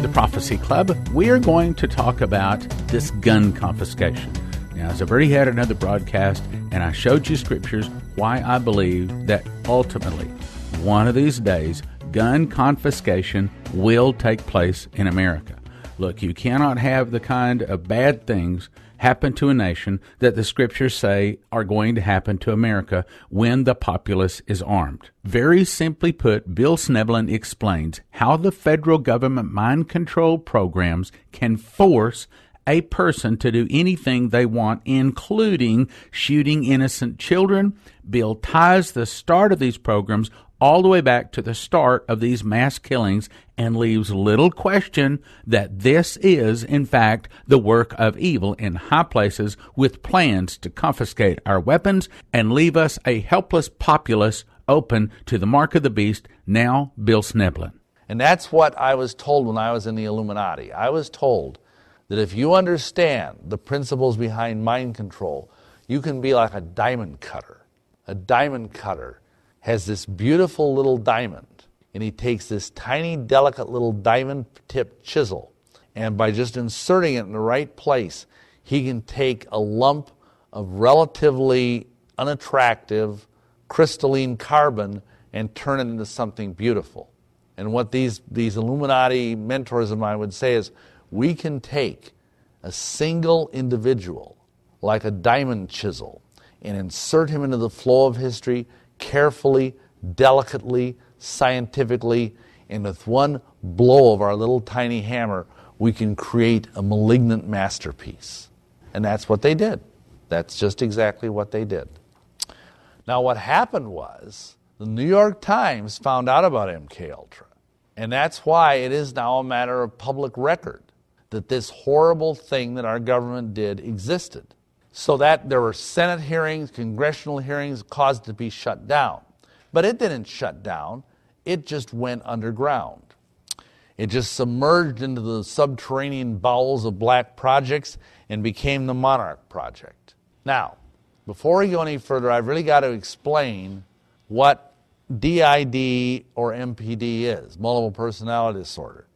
the Prophecy Club. We are going to talk about this gun confiscation. Now, as I've already had another broadcast, and I showed you scriptures why I believe that ultimately, one of these days, gun confiscation will take place in America. Look, you cannot have the kind of bad things happen to a nation that the scriptures say are going to happen to America when the populace is armed. Very simply put, Bill Schnoebelen explains how the federal government mind control programs can force a person to do anything they want, including shooting innocent children. Bill ties the start of these programs all the way back to the start of these mass killings and leaves little question that this is, in fact, the work of evil in high places with plans to confiscate our weapons and leave us a helpless populace open to the mark of the beast. Now, Bill Schnoebelen. And that's what I was told when I was in the Illuminati. I was told that if you understand the principles behind mind control, you can be like a diamond cutter. A diamond cutter has this beautiful little diamond, and he takes this tiny, delicate little diamond-tipped chisel, and by just inserting it in the right place, he can take a lump of relatively unattractive crystalline carbon and turn it into something beautiful. And what these Illuminati mentors of mine would say is, we can take a single individual, like a diamond chisel, and insert him into the flow of history carefully, delicately, scientifically, and with one blow of our little tiny hammer, we can create a malignant masterpiece. And that's what they did. That's just exactly what they did. Now, what happened was the New York Times found out about MKUltra, and that's why it is now a matter of public record that this horrible thing that our government did existed. So that there were Senate hearings, congressional hearings caused it to be shut down. But it didn't shut down. It just went underground. It just submerged into the subterranean bowels of black projects and became the Monarch Project. Now, before we go any further, I've really got to explain what DID or MPD is, multiple personality disorder.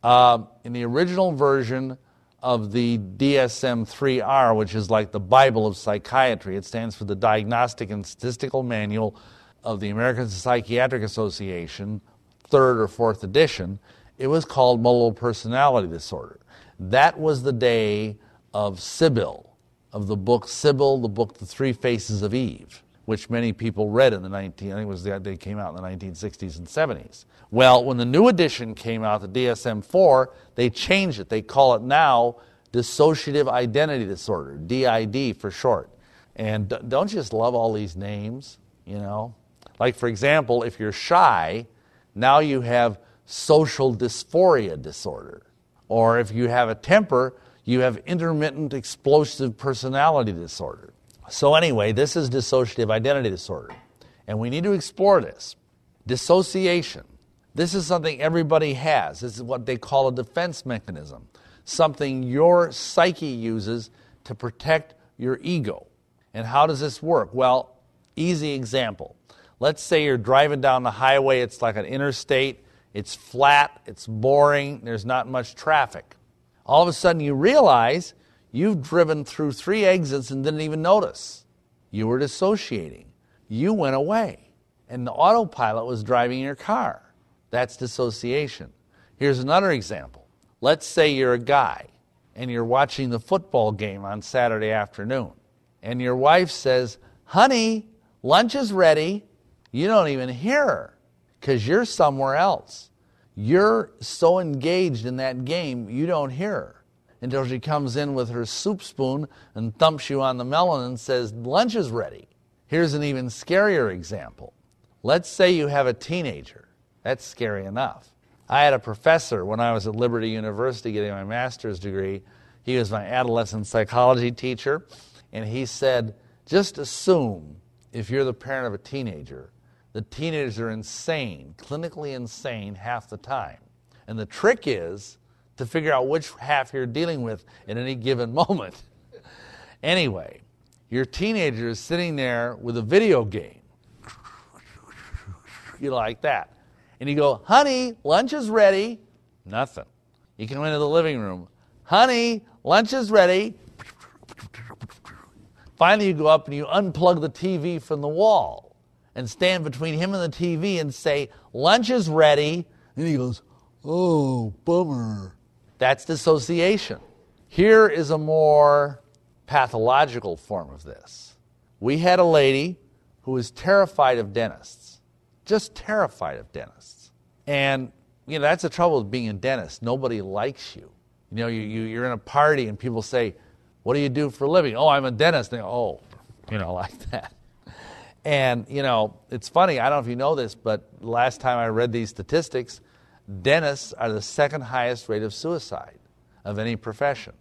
In the original version of the DSM-3R, which is like the Bible of psychiatry. It stands for the Diagnostic and Statistical Manual of the American Psychiatric Association, 3rd or 4th edition. It was called multiple personality disorder. That was the day of Sybil, of the book Sybil, the book The Three Faces of Eve, which many people read in I think it was they came out in the 1960s and 70s. Well, when the new edition came out, the DSM-4, they changed it. They call it now dissociative identity disorder, DID for short. And don't you just love all these names, you know? Like, for example, if you're shy, now you have social dysphoria disorder. Or if you have a temper, you have intermittent explosive personality disorder. So anyway, this is dissociative identity disorder. And we need to explore this. Dissociation. This is something everybody has. This is what they call a defense mechanism, something your psyche uses to protect your ego. And how does this work? Well, easy example. Let's say you're driving down the highway. It's like an interstate. It's flat. It's boring. There's not much traffic. All of a sudden you realize you've driven through 3 exits and didn't even notice. You were dissociating. You went away. And the autopilot was driving your car. That's dissociation. Here's another example. Let's say you're a guy and you're watching the football game on Saturday afternoon. And your wife says, honey, lunch is ready. You don't even hear her because you're somewhere else. You're so engaged in that game, you don't hear her until she comes in with her soup spoon and thumps you on the melon and says, lunch is ready. Here's an even scarier example. Let's say you have a teenager. That's scary enough. I had a professor when I was at Liberty University getting my master's degree. He was my adolescent psychology teacher, and he said, just assume if you're the parent of a teenager, the teenagers are insane, clinically insane half the time. And the trick is to figure out which half you're dealing with at any given moment. Anyway, your teenager is sitting there with a video game. You like that. And you go, honey, lunch is ready. Nothing. You come into the living room. Honey, lunch is ready. Finally, you go up and you unplug the TV from the wall and stand between him and the TV and say, lunch is ready. And he goes, oh, bummer. That's dissociation. Here is a more pathological form of this. We had a lady who was terrified of dentists, just terrified of dentists. And, that's the trouble with being a dentist. Nobody likes you. You're in a party and people say, what do you do for a living? Oh, I'm a dentist. They go, oh, like that. And, it's funny, I don't know if you know this, but last time I read these statistics, dentists are the second highest rate of suicide of any profession.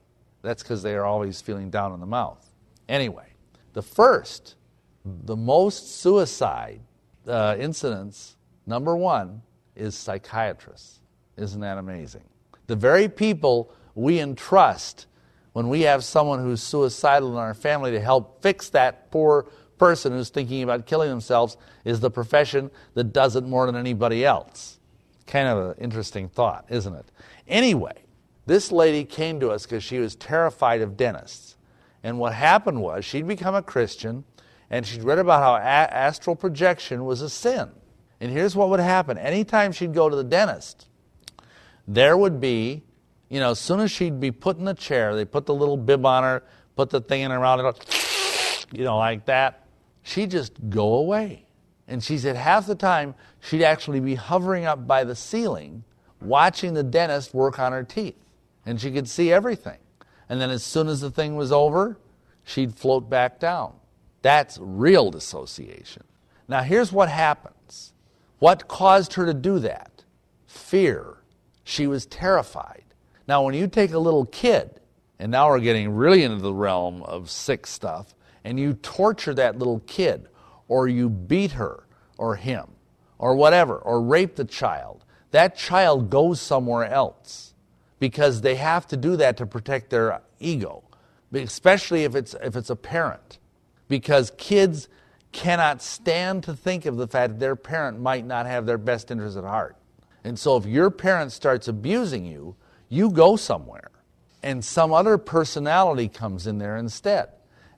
That's because they are always feeling down in the mouth. Anyway, the most suicide incidents, number one, is psychiatrists. Isn't that amazing? The very people we entrust when we have someone who's suicidal in our family to help fix that poor person who's thinking about killing themselves is the profession that does it more than anybody else. Kind of an interesting thought, isn't it? Anyway, this lady came to us because she was terrified of dentists. And what happened was she'd become a Christian and she'd read about how astral projection was a sin. And here's what would happen. Anytime she'd go to the dentist, there would be, as soon as she'd be put in the chair, they put the little bib on her, put the thing in her mouth, like that, she'd just go away. And she said half the time she'd actually be hovering up by the ceiling watching the dentist work on her teeth. And she could see everything. And then as soon as the thing was over, she'd float back down. That's real dissociation. Now here's what happens. What caused her to do that? Fear. She was terrified. Now when you take a little kid, and now we're getting really into the realm of sick stuff, and you torture that little kid, or you beat her, or him, or whatever, or rape the child, that child goes somewhere else because they have to do that to protect their ego, especially if it's a parent, because kids cannot stand to think of the fact that their parent might not have their best interest at heart. And so if your parent starts abusing you, you go somewhere, and some other personality comes in there instead.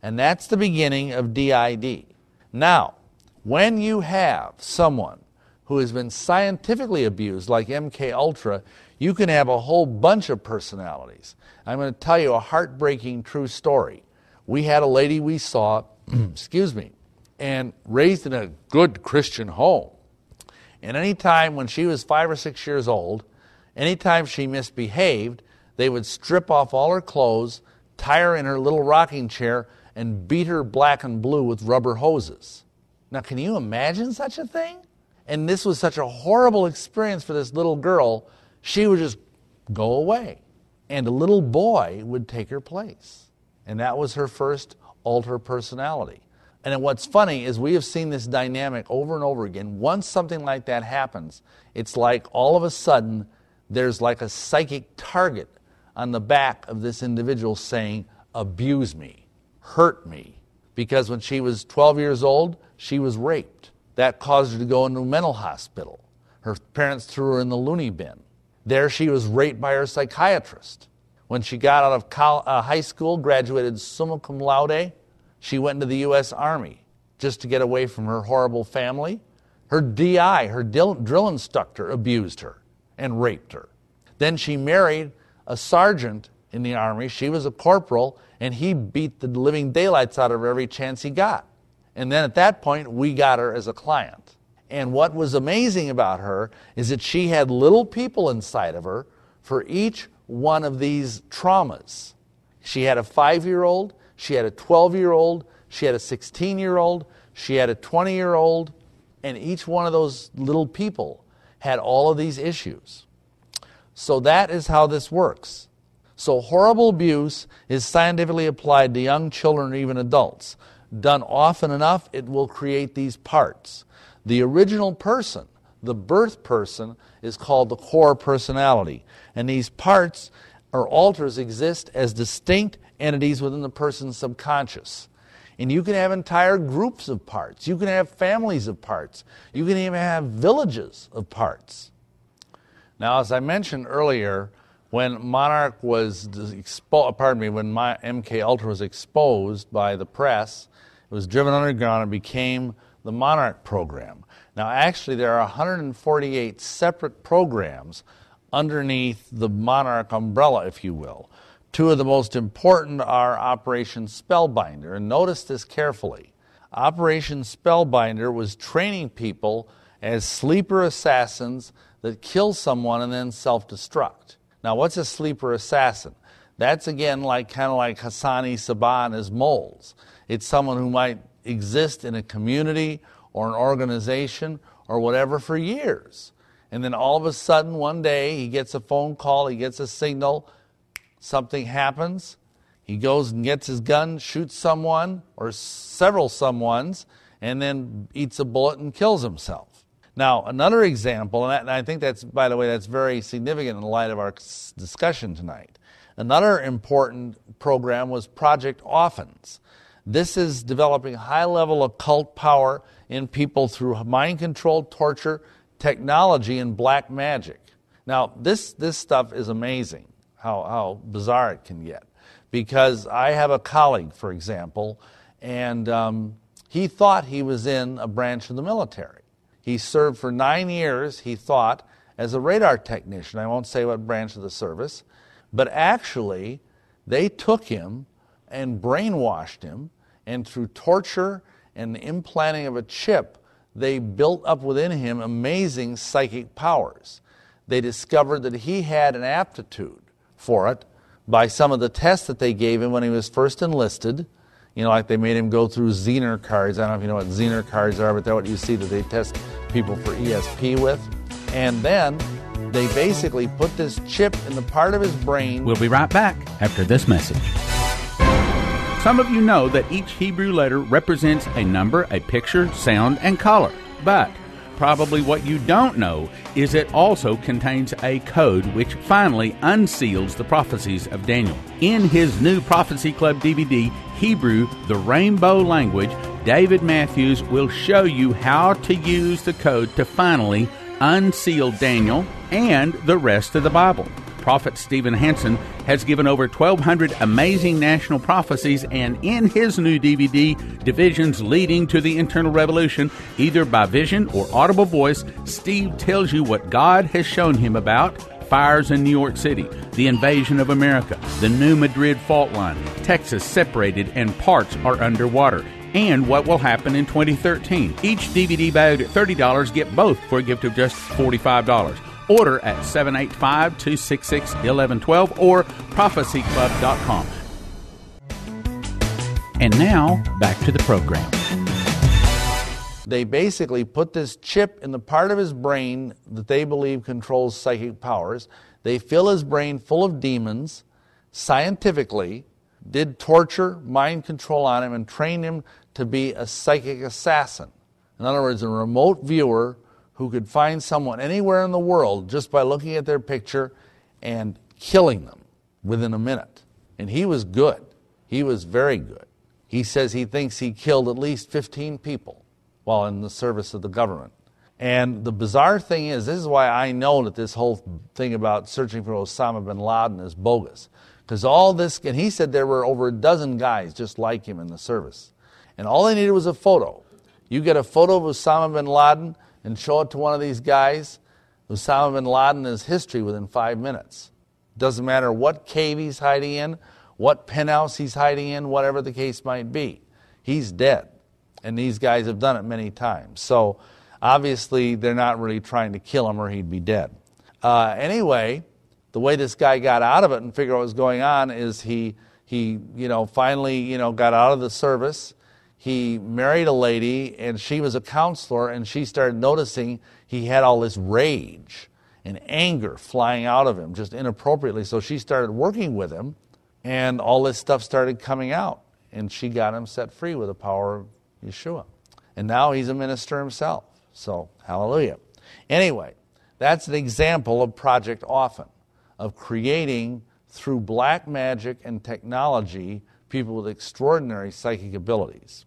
And that's the beginning of DID. Now, when you have someone who has been scientifically abused, like MK Ultra, you can have a whole bunch of personalities. I'm going to tell you a heartbreaking true story. We had a lady we saw, and raised in a good Christian home. And anytime when she was 5 or 6 years old, anytime she misbehaved, they would strip off all her clothes, tie her in her little rocking chair, and beat her black and blue with rubber hoses. Now, can you imagine such a thing? And this was such a horrible experience for this little girl, she would just go away. And a little boy would take her place. And that was her first alter personality. And then what's funny is we have seen this dynamic over and over again. Once something like that happens, it's like all of a sudden there's like a psychic target on the back of this individual saying, abuse me, hurt me. Because when she was 12 years old, she was raped. That caused her to go into a mental hospital. Her parents threw her in the loony bin. There she was raped by her psychiatrist. When she got out of high school, graduated summa cum laude, she went into the U.S. Army just to get away from her horrible family. Her DI, her drill instructor, abused her and raped her. Then she married a sergeant in the Army. She was a corporal, and he beat the living daylights out of her every chance he got. And then at that point, we got her as a client. And what was amazing about her is that she had little people inside of her for each one of these traumas. She had a 5-year-old, she had a 12-year-old, she had a 16-year-old, she had a 20-year-old, and each one of those little people had all of these issues. So that is how this works. So horrible abuse is scientifically applied to young children or even adults. Done often enough, it will create these parts. The original person, the birth person, is called the core personality. And these parts or alters exist as distinct entities within the person's subconscious. And you can have entire groups of parts. You can have families of parts. You can even have villages of parts. Now, as I mentioned earlier, when Monarch was when my MK Ultra was exposed by the press, it was driven underground and became the Monarch program. Now, actually, there are 148 separate programs underneath the Monarch umbrella, if you will. Two of the most important are Operation Spellbinder, and notice this carefully. Operation Spellbinder was training people as sleeper assassins that kill someone and then self-destruct. Now, what's a sleeper assassin? That's, again, kind of like Hassani Sabah and his moles. It's someone who might exist in a community or an organization or whatever for years. And then all of a sudden, one day, he gets a phone call, he gets a signal, something happens, he goes and gets his gun, shoots someone or several someones, and then eats a bullet and kills himself. Now, another example, and I think that's, by the way, that's very significant in light of our discussion tonight. Another important program was Project Offense. This is developing high-level occult power in people through mind control, torture, technology, and black magic. Now, this stuff is amazing, how bizarre it can get. Because I have a colleague, for example, and he thought he was in a branch of the military. He served for 9 years, he thought, as a radar technician. I won't say what branch of the service. But actually, they took him and brainwashed him, and through torture and the implanting of a chip, they built up within him amazing psychic powers. They discovered that he had an aptitude for it by some of the tests that they gave him when he was first enlisted. You know, like they made him go through Zener cards. I don't know if you know what Zener cards are, but they're what you see that they test people for ESP with. And then they basically put this chip in the part of his brain. We'll be right back after this message. Some of you know that each Hebrew letter represents a number, a picture, sound, and color. But probably what you don't know is it also contains a code which finally unseals the prophecies of Daniel. In his new Prophecy Club DVD, Hebrew, the Rainbow Language, David Matthews will show you how to use the code to finally unseal Daniel and the rest of the Bible. Prophet Stephen Hansen has given over 1,200 amazing national prophecies, and in his new DVD, Divisions Leading to the Internal Revolution, either by vision or audible voice, Steve tells you what God has shown him about fires in New York City, the invasion of America, the new Madrid fault line, Texas separated and parts are underwater, and what will happen in 2013. Each DVD valued at $30, get both for a gift of just $45. Order at 785-266-1112 or prophecyclub.com. And now, back to the program. They basically put this chip in the part of his brain that they believe controls psychic powers. They fill his brain full of demons, scientifically, did torture, mind control on him, and trained him to be a psychic assassin. In other words, a remote viewer who could find someone anywhere in the world just by looking at their picture and killing them within a minute. And he was good. He was very good. He says he thinks he killed at least 15 people while in the service of the government. And the bizarre thing is, this is why I know that this whole thing about searching for Osama bin Laden is bogus. Because all this, and he said there were over a dozen guys just like him in the service. And all they needed was a photo. You get a photo of Osama bin Laden and show it to one of these guys, Osama bin Laden is history within 5 minutes. Doesn't matter what cave he's hiding in, what penthouse he's hiding in, whatever the case might be. He's dead. And these guys have done it many times. So obviously they're not really trying to kill him or he'd be dead. Anyway, the way this guy got out of it and figured out what was going on is he finally got out of the service. He married a lady, and she was a counselor, and she started noticing he had all this rage and anger flying out of him just inappropriately. So she started working with him, and all this stuff started coming out. And she got him set free with the power of Yeshua. And now he's a minister himself. So, hallelujah. Anyway, that's an example of Project Often, of creating, through black magic and technology, people with extraordinary psychic abilities.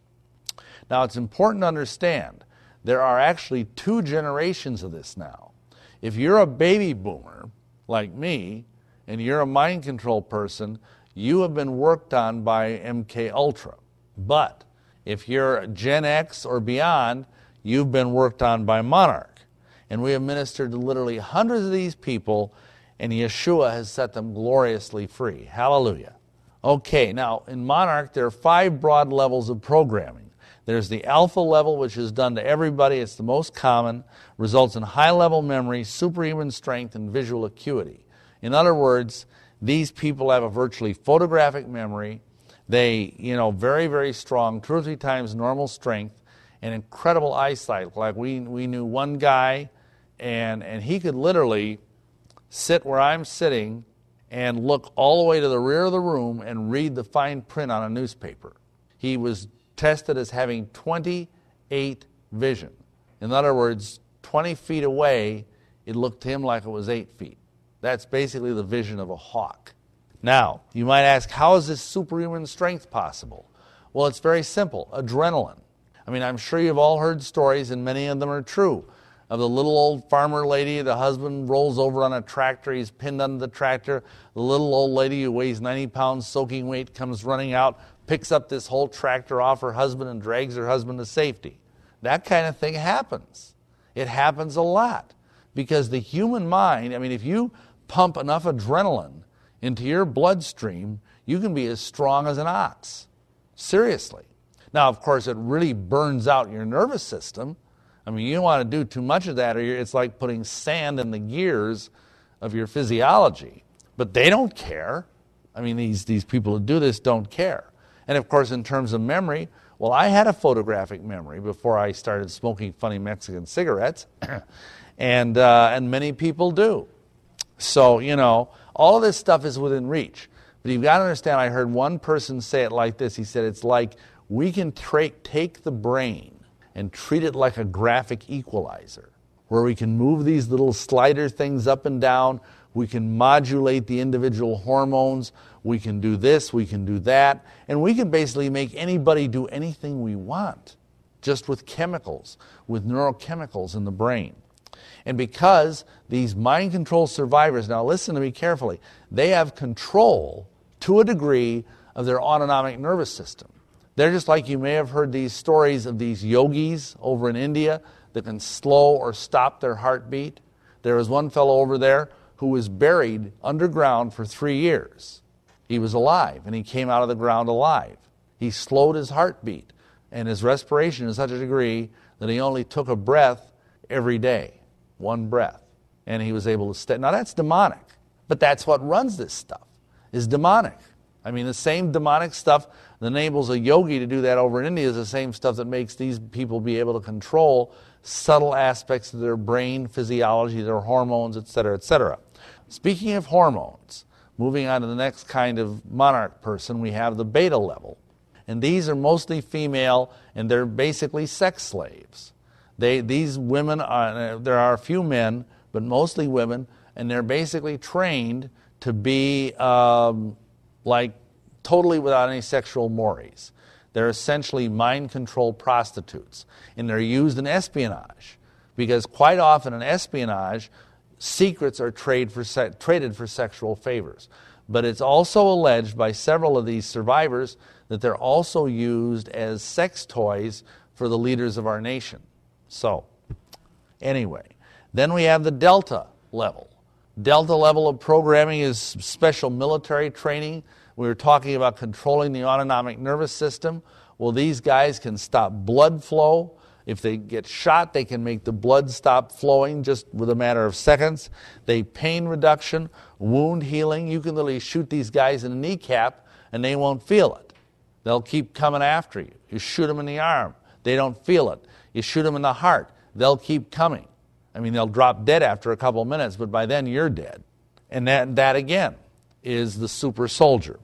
Now, it's important to understand there are actually 2 generations of this now. If you're a baby boomer like me, and you're a mind control person, you have been worked on by MK Ultra. But if you're Gen X or beyond, you've been worked on by Monarch. And we have ministered to literally hundreds of these people, and Yeshua has set them gloriously free. Hallelujah. Okay, now in Monarch, there are 5 broad levels of programming. There's the alpha level, which is done to everybody. It's the most common, results in high-level memory, superhuman strength, and visual acuity. In other words, these people have a virtually photographic memory. They, very, very strong, 2 or 3 times normal strength, and incredible eyesight. Like we knew one guy, and he could literally sit where I'm sitting and look all the way to the rear of the room and read the fine print on a newspaper. He was tested as having 28 vision. In other words, 20 feet away, it looked to him like it was 8 feet. That's basically the vision of a hawk. Now, you might ask, how is this superhuman strength possible? Well, it's very simple. Adrenaline. I mean, I'm sure you've all heard stories, and many of them are true, of the little old farmer lady, the husband rolls over on a tractor, he's pinned under the tractor, the little old lady who weighs 90 pounds soaking weight comes running out, picks up this whole tractor off her husband and drags her husband to safety. That kind of thing happens. It happens a lot. Because the human mind, if you pump enough adrenaline into your bloodstream, you can be as strong as an ox. Seriously. Now, of course, it really burns out your nervous system. You don't want to do too much of that, or it's like putting sand in the gears of your physiology. But they don't care. These people who do this don't care. And of course, in terms of memory, well, I had a photographic memory before I started smoking funny Mexican cigarettes, and many people do. So, all of this stuff is within reach. But you've got to understand, I heard one person say it like this. He said, it's like we can take the brain and treat it like a graphic equalizer, where we can move these little slider things up and down, we can modulate the individual hormones, we can do this, we can do that, and we can basically make anybody do anything we want, just with chemicals, with neurochemicals in the brain. And because these mind control survivors, now listen to me carefully, they have control to a degree of their autonomic nervous system. They're just like, you may have heard these stories of these yogis over in India that can slow or stop their heartbeat. There was one fellow over there who was buried underground for 3 years. He was alive, and he came out of the ground alive. He slowed his heartbeat and his respiration to such a degree that he only took a breath every day, 1 breath, and he was able to stay. Now that's demonic, but that's what runs this stuff, is demonic. The same demonic stuff that enables a yogi to do that over in India is the same stuff that makes these people be able to control subtle aspects of their brain, physiology, their hormones, etc., etc. Speaking of hormones, moving on to the next kind of monarch person, we have the beta level. And these are mostly female, and they're basically sex slaves. These women, there are a few men, but mostly women, and they're basically trained to be totally without any sexual mores. They're essentially mind-controlled prostitutes, and they're used in espionage, because quite often in espionage, secrets are traded for sexual favors. But it's also alleged by several of these survivors that they're also used as sex toys for the leaders of our nation. So, anyway, then we have the Delta level. Delta level of programming is special military training. We were talking about controlling the autonomic nervous system. Well, these guys can stop blood flow. If they get shot, they can make the blood stop flowing just with a matter of seconds. Pain reduction, wound healing. You can literally shoot these guys in the kneecap and they won't feel it. They'll keep coming after you. You shoot them in the arm, they don't feel it. You shoot them in the heart, they'll keep coming. They'll drop dead after a couple of minutes, but by then you're dead. And that again is the super soldier.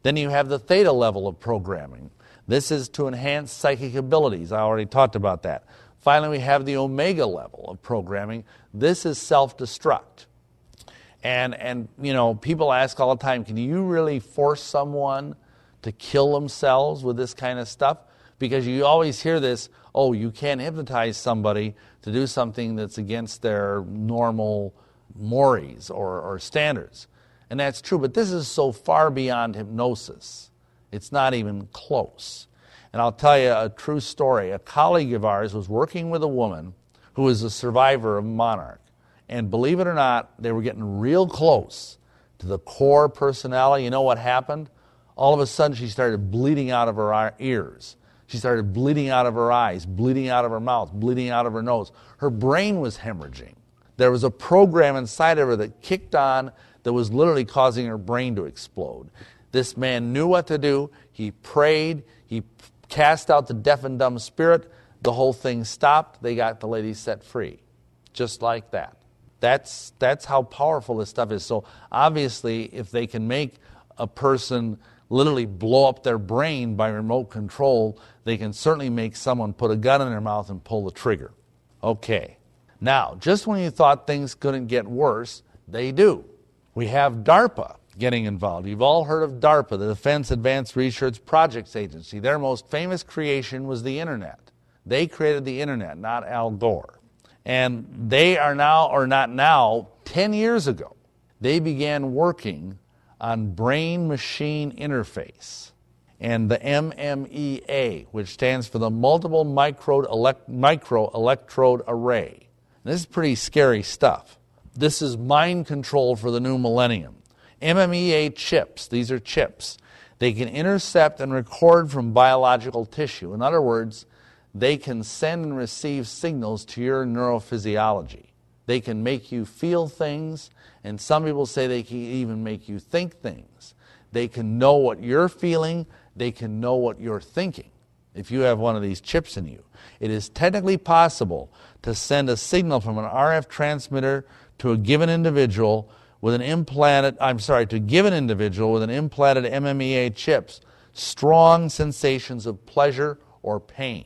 Then you have the theta level of programming. This is to enhance psychic abilities. I already talked about that. Finally, we have the omega level of programming. This is self-destruct. And people ask all the time, can you really force someone to kill themselves with this kind of stuff? Because you always hear this, oh, you can't hypnotize somebody to do something that's against their normal mores or standards. And that's true, but this is so far beyond hypnosis. It's not even close. And I'll tell you a true story. A colleague of ours was working with a woman who was a survivor of Monarch. And believe it or not, they were getting real close to the core personality. You know what happened? All of a sudden, she started bleeding out of her ears. She started bleeding out of her eyes, bleeding out of her mouth, bleeding out of her nose. Her brain was hemorrhaging. There was a program inside of her that kicked on that was literally causing her brain to explode. This man knew what to do. He prayed. He cast out the deaf and dumb spirit. The whole thing stopped. They got the lady set free. Just like that. That's how powerful this stuff is. So obviously, if they can make a person literally blow up their brain by remote control, they can certainly make someone put a gun in their mouth and pull the trigger. Okay. Now, just when you thought things couldn't get worse, they do. We have DARPA getting involved. You've all heard of DARPA, the Defense Advanced Research Projects Agency. Their most famous creation was the Internet. They created the Internet, not Al Gore. And they are now, or not now, 10 years ago, they began working on brain-machine interface and the MMEA, which stands for the Multiple Microelectrode Array. This is pretty scary stuff. This is mind control for the new millennium. MMEA chips, these are chips. They can intercept and record from biological tissue. In other words, they can send and receive signals to your neurophysiology. They can make you feel things, and some people say they can even make you think things. They can know what you're feeling. They can know what you're thinking if you have one of these chips in you. It is technically possible to send a signal from an RF transmitter to a given individual with an implanted, to give an individual with an implanted MMEA chips strong sensations of pleasure or pain.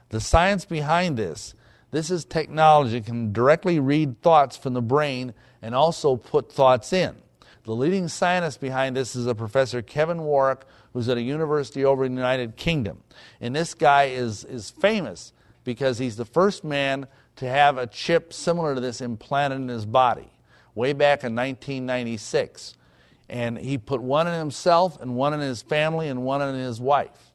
The science behind this is technology that can directly read thoughts from the brain and also put thoughts in. The leading scientist behind this is a Professor Kevin Warwick, who's at a university over in the United Kingdom. And this guy is famous because he's the first man to have a chip similar to this implanted in his body, way back in 1996. And he put one in himself and one in his family and one in his wife.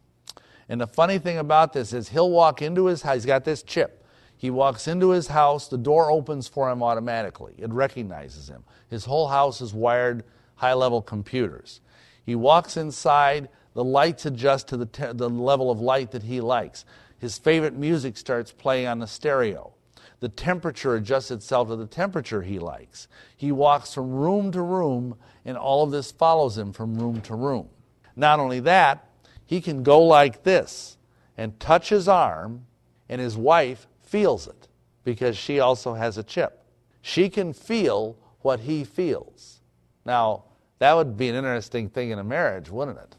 And the funny thing about this is he'll walk into his house, he's got this chip. He walks into his house, the door opens for him automatically. It recognizes him. His whole house is wired high-level computers. He walks inside, the lights adjust to the level of light that he likes. His favorite music starts playing on the stereo. The temperature adjusts itself to the temperature he likes. He walks from room to room, and all of this follows him from room to room. Not only that, he can go like this and touch his arm, and his wife feels it because she also has a chip. She can feel what he feels. Now, that would be an interesting thing in a marriage, wouldn't it?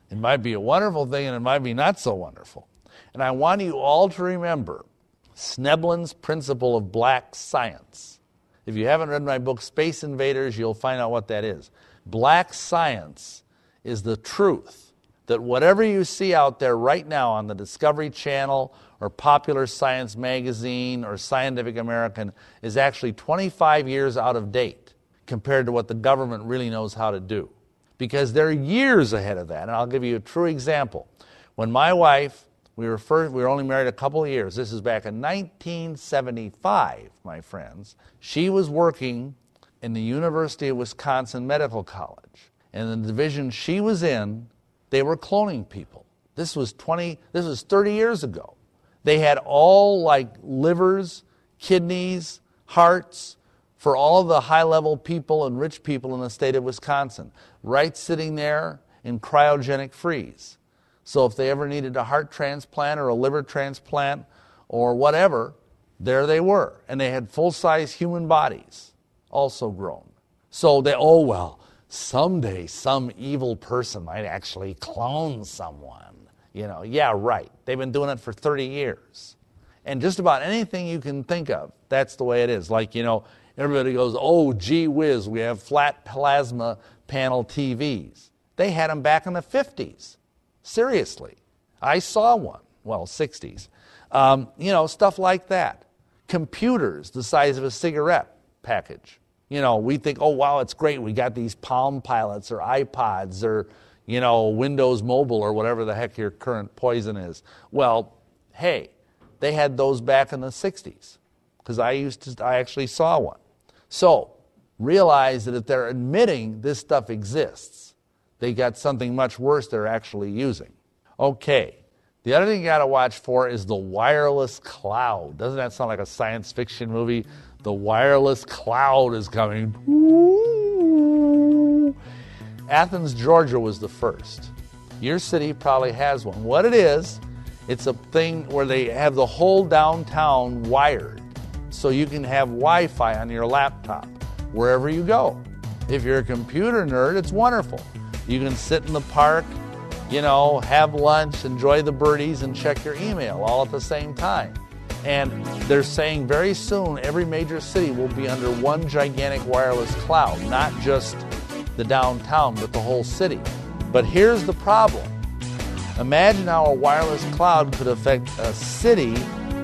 It might be a wonderful thing and it might be not so wonderful. And I want you all to remember Schnoebelen's principle of black science. If you haven't read my book, Space Invaders, you'll find out what that is. Black science is the truth that whatever you see out there right now on the Discovery Channel or Popular Science Magazine or Scientific American is actually 25 years out of date compared to what the government really knows how to do. Because they're years ahead of that. And I'll give you a true example. When my wife, we were only married a couple of years. This is back in 1975, my friends. She was working in the University of Wisconsin Medical College. And the division she was in, they were cloning people. This was 30 years ago. They had all like livers, kidneys, hearts for all of the high-level people and rich people in the state of Wisconsin, right sitting there in cryogenic freeze. So if they ever needed a heart transplant or a liver transplant or whatever, there they were. And they had full-size human bodies, also grown. So someday some evil person might actually clone someone. Yeah, right. They've been doing it for 30 years. And just about anything you can think of, that's the way it is. Like, everybody goes, oh, gee whiz, we have flat plasma panel TVs. They had them back in the 50s. Seriously. I saw one. Well, 60s. Stuff like that. Computers the size of a cigarette package. We think, oh, wow, it's great. We got these Palm Pilots or iPods or, Windows Mobile or whatever the heck your current poison is. Well, hey, they had those back in the 60s because I actually saw one. So realize that if they're admitting this stuff exists, they got something much worse they're actually using. Okay. The other thing you got to watch for is the wireless cloud. Doesn't that sound like a science fiction movie? The wireless cloud is coming. Ooh. Athens, Georgia was the first. Your city probably has one. What it is, it's a thing where they have the whole downtown wired so you can have Wi-Fi on your laptop wherever you go. If you're a computer nerd, it's wonderful. You can sit in the park, have lunch, enjoy the birdies, and check your email all at the same time. And they're saying very soon every major city will be under one gigantic wireless cloud, not just the downtown, but the whole city. But here's the problem. Imagine how a wireless cloud could affect a city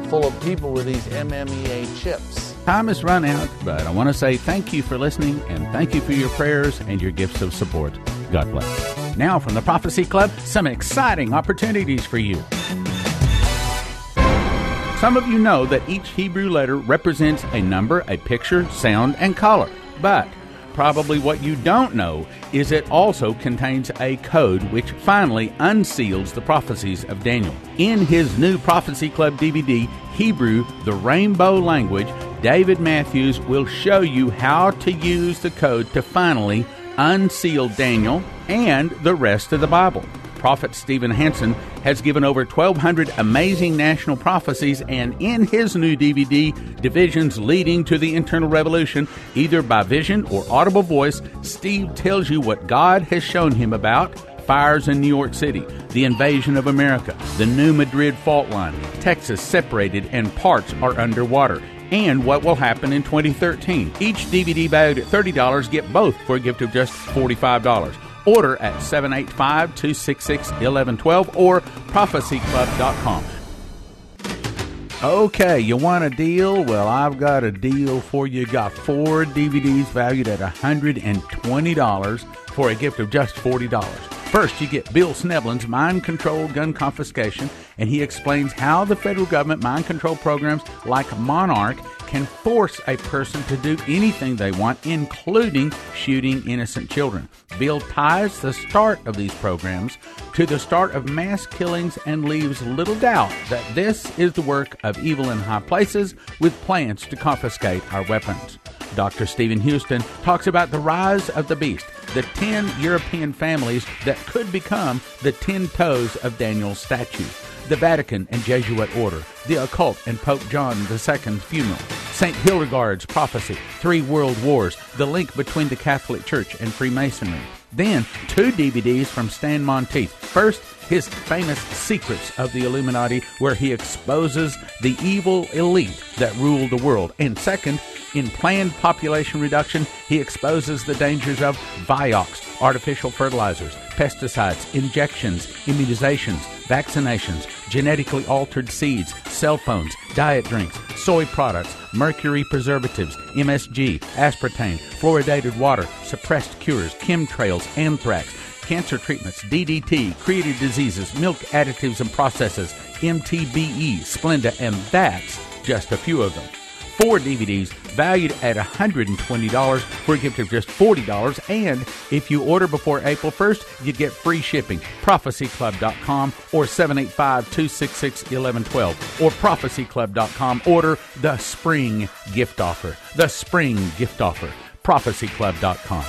full of people with these MEA chips. Time has run out, but I want to say thank you for listening, and thank you for your prayers and your gifts of support. God bless. Now from the Prophecy Club, some exciting opportunities for you. Some of you know that each Hebrew letter represents a number, a picture, sound, and color. But probably what you don't know is it also contains a code which finally unseals the prophecies of Daniel. In his new Prophecy Club DVD, Hebrew, the Rainbow Language, David Matthews will show you how to use the code to finally unseal Daniel and the rest of the Bible. Prophet Stephen Hansen has given over 1,200 amazing national prophecies, and in his new DVD, Divisions Leading to the Internal Revolution, either by vision or audible voice, Steve tells you what God has shown him about fires in New York City, the invasion of America, the new Madrid fault line, Texas separated and parts are underwater, and what will happen in 2013. Each DVD valued at $30, get both for a gift of just $45. Order at 785-266-1112 or prophecyclub.com. Okay, you want a deal? Well, I've got a deal for you. Got 4 DVDs valued at $120 for a gift of just $40. First, you get Bill Schnoebelen's Mind Controlled Gun Confiscation, and he explains how the federal government mind control programs like Monarch can force a person to do anything they want, including shooting innocent children. Bill ties the start of these programs to the start of mass killings and leaves little doubt that this is the work of evil in high places with plans to confiscate our weapons. Dr. Stephen Houston talks about the rise of the beast, the 10 European families that could become the 10 toes of Daniel's statue, the Vatican and Jesuit order, the occult and Pope John II's funeral, St. Hildegard's prophecy, 3 world wars, the link between the Catholic Church and Freemasonry. Then 2 DVDs from Stan Monteith. First, his famous Secrets of the Illuminati, where he exposes the evil elite that rule the world. And second, in Planned Population Reduction, he exposes the dangers of Vioxx, artificial fertilizers, pesticides, injections, immunizations, vaccinations, genetically altered seeds, cell phones, diet drinks, soy products, mercury preservatives, MSG, aspartame, fluoridated water, suppressed cures, chemtrails, anthrax, cancer treatments, DDT, created diseases, milk additives and processes, MTBE, Splenda, and that's just a few of them. 4 DVDs valued at $120 for a gift of just $40. And if you order before April 1st, you get free shipping. prophecyclub.com or 785-266-1112 or prophecyclub.com. Order the spring gift offer. The spring gift offer. prophecyclub.com.